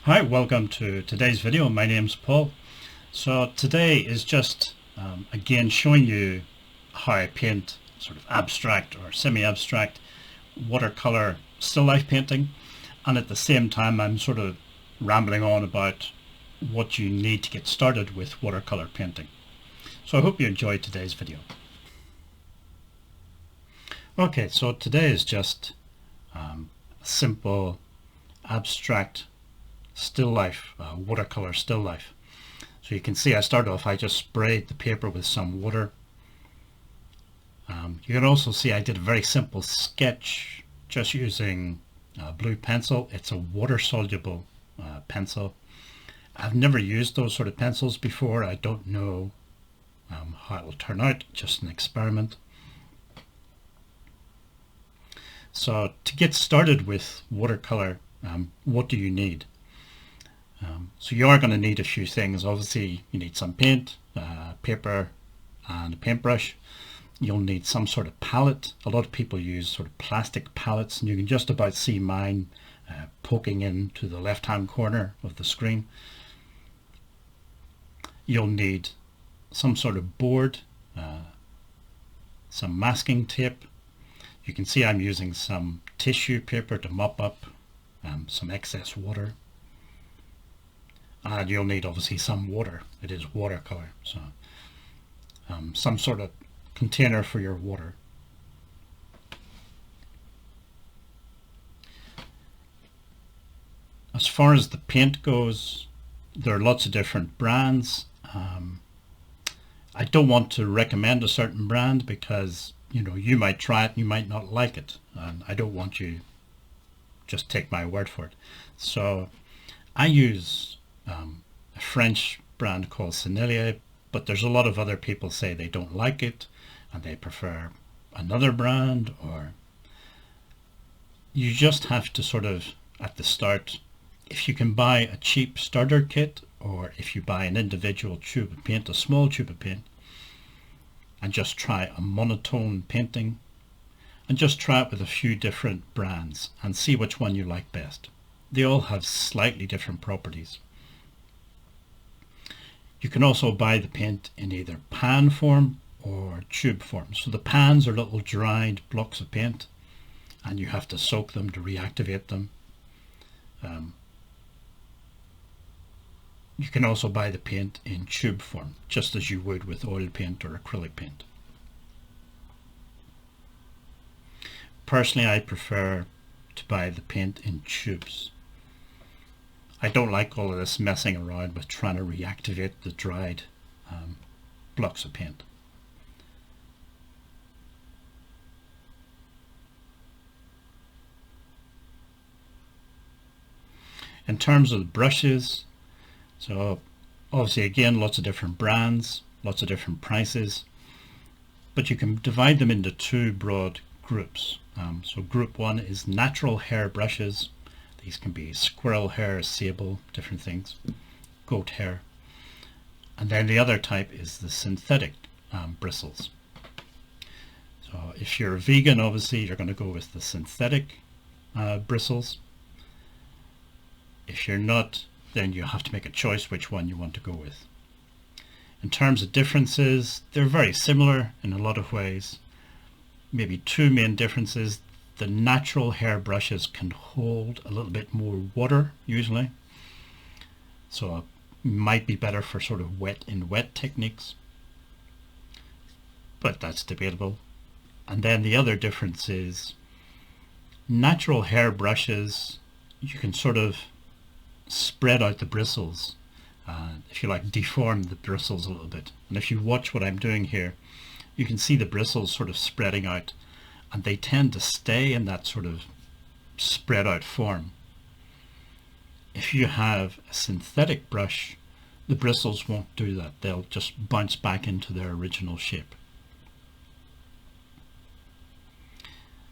Hi, welcome to today's video. My name's Paul. So today is just again showing you how I paint sort of abstract or semi-abstract watercolor still life painting, and at the same time I'm sort of rambling on about what you need to get started with watercolor painting. So I hope you enjoyed today's video. Okay, so today is just a simple abstract still life, watercolor still life. So you can see I started off, I just sprayed the paper with some water. You can also see I did a very simple sketch just using blue pencil. It's a water soluble pencil. I've never used those sort of pencils before. I don't know how it will turn out, just an experiment. So to get started with watercolor, what do you need? So you are going to need a few things. Obviously you need some paint, paper and a paintbrush. You'll need some sort of palette. A lot of people use sort of plastic palettes, and you can just about see mine poking into the left hand corner of the screen. You'll need some sort of board, some masking tape. You can see I'm using some tissue paper to mop up some excess water. And you'll need obviously some water. It is watercolor, so some sort of container for your water. As far as the paint goes, there are lots of different brands. I don't want to recommend a certain brand because you might try it and you might not like it, and I don't want you just take my word for it. So I use a French brand called stilllife, but there's a lot of other people say they don't like it and they prefer another brand, or you just have to sort of at the start, if you can buy a cheap starter kit, or if you buy an individual tube of paint, a small tube of paint, and just try a monotone painting and just try it with a few different brands and see which one you like best. They all have slightly different properties. You can also buy the paint in either pan form or tube form. So the pans are little dried blocks of paint and you have to soak them to reactivate them. You can also buy the paint in tube form, just as you would with oil paint or acrylic paint. Personally, I prefer to buy the paint in tubes. I don't like all of this messing around with trying to reactivate the dried blocks of paint. In terms of the brushes, so obviously again lots of different brands, lots of different prices, but you can divide them into two broad groups. So group one is natural hair brushes. These can be squirrel hair, sable, different things, goat hair. And then the other type is the synthetic bristles. So if you're a vegan, obviously you're going to go with the synthetic bristles. If you're not, then you have to make a choice which one you want to go with. In terms of differences, they're very similar in a lot of ways. Maybe two main differences. The natural hair brushes can hold a little bit more water usually, so it might be better for sort of wet techniques, but that's debatable. And then the other difference is natural hair brushes, you can sort of spread out the bristles, if you like, deform the bristles a little bit. And if you watch what I'm doing here, you can see the bristles sort of spreading out, and they tend to stay in that sort of spread out form. If you have a synthetic brush, the bristles won't do that. They'll just bounce back into their original shape.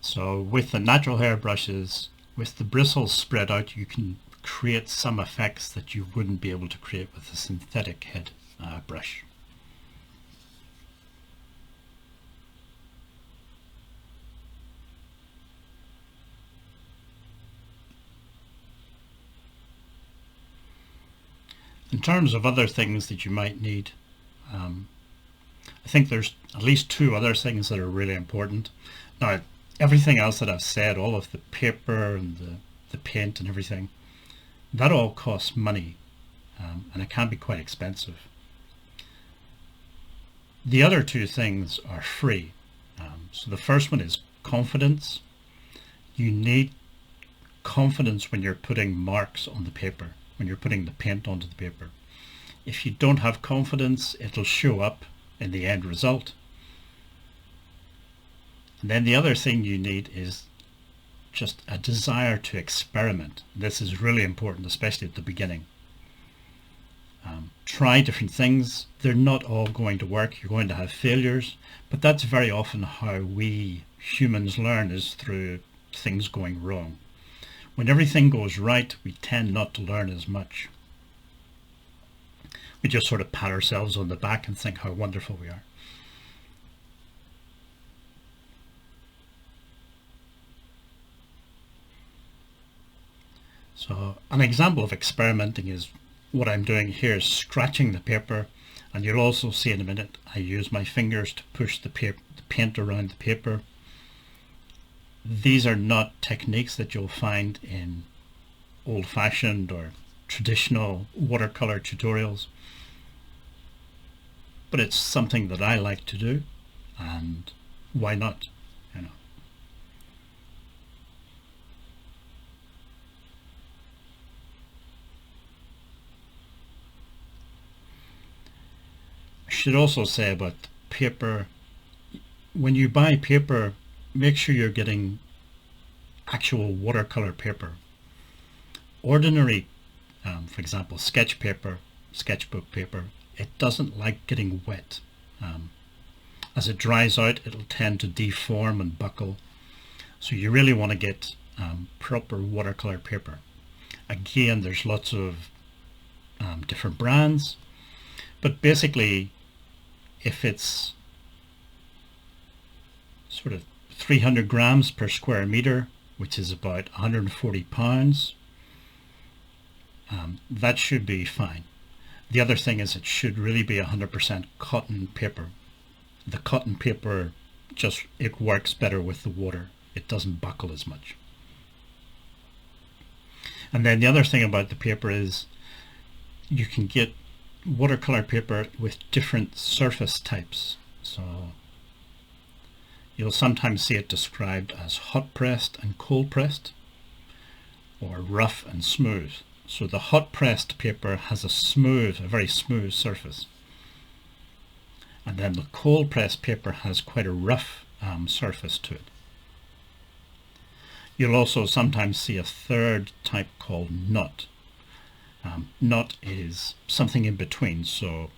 So with the natural hair brushes, with the bristles spread out, you can create some effects that you wouldn't be able to create with a synthetic head brush. In terms of other things that you might need, I think there's at least two other things that are really important. Now, everything else that I've said, all of the paper and the paint and everything, that all costs money, and it can be quite expensive. The other two things are free. So the first one is confidence. You need confidence when you're putting marks on the paper, when you're putting the paint onto the paper. If you don't have confidence, it'll show up in the end result. And then the other thing you need is just a desire to experiment. This is really important, especially at the beginning. Try different things. They're not all going to work. You're going to have failures, but that's very often how we humans learn, is through things going wrong. When everything goes right, we tend not to learn as much. We just sort of pat ourselves on the back and think how wonderful we are. So an example of experimenting is what I'm doing here, is scratching the paper, and you'll also see in a minute I use my fingers to push the paint around the paper. These are not techniques that you'll find in old-fashioned or traditional watercolor tutorials, but it's something that I like to do, and why not, you know. I should also say about paper, when you buy paper, make sure you're getting actual watercolor paper. Ordinary, for example, sketch paper, sketchbook paper, it doesn't like getting wet. As it dries out, it'll tend to deform and buckle. So you really want to get proper watercolor paper. Again, there's lots of different brands, but basically, if it's sort of 300 grams per square meter, which is about 140 pounds, that should be fine. The other thing is it should really be 100% cotton paper. The cotton paper it works better with the water. It doesn't buckle as much. And then the other thing about the paper is you can get watercolor paper with different surface types. So you'll sometimes see it described as hot pressed and cold pressed, or rough and smooth. So the hot pressed paper has a very smooth surface, and then the cold pressed paper has quite a rough surface to it. You'll also sometimes see a third type called nut. Nut is something in between, so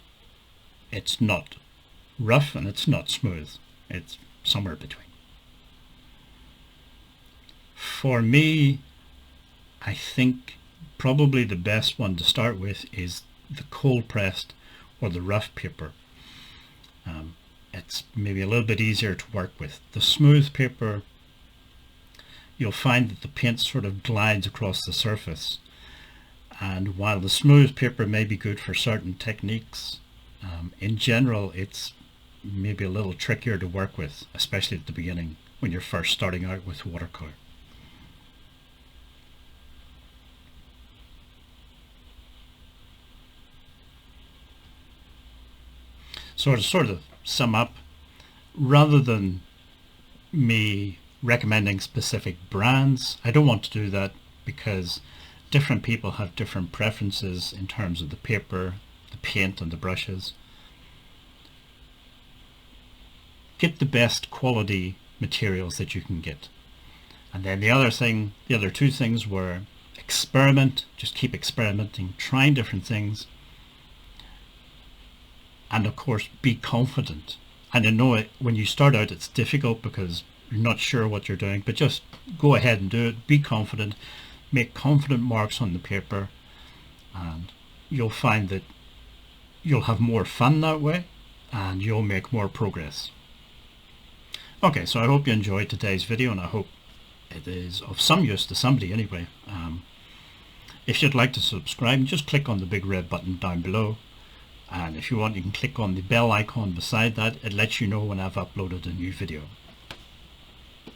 it's not rough and it's not smooth. It's somewhere between. For me, I think probably the best one to start with is the cold pressed or the rough paper. It's maybe a little bit easier to work with. The smooth paper, you'll find that the paint sort of glides across the surface. And while the smooth paper may be good for certain techniques, in general it's maybe a little trickier to work with, especially at the beginning when you're first starting out with watercolor. So to sort of sum up, rather than me recommending specific brands, I don't want to do that, because different people have different preferences in terms of the paper, the paint and the brushes. Get the best quality materials that you can get. And then the other two things were experiment, just keep experimenting, trying different things, and of course be confident. And I know when you start out it's difficult because you're not sure what you're doing, but just go ahead and do it. Be confident, make confident marks on the paper, and you'll find that you'll have more fun that way and you'll make more progress. Okay, so I hope you enjoyed today's video, and I hope it is of some use to somebody anyway. If you'd like to subscribe, just click on the big red button down below. And if you want, you can click on the bell icon beside that. It lets you know when I've uploaded a new video.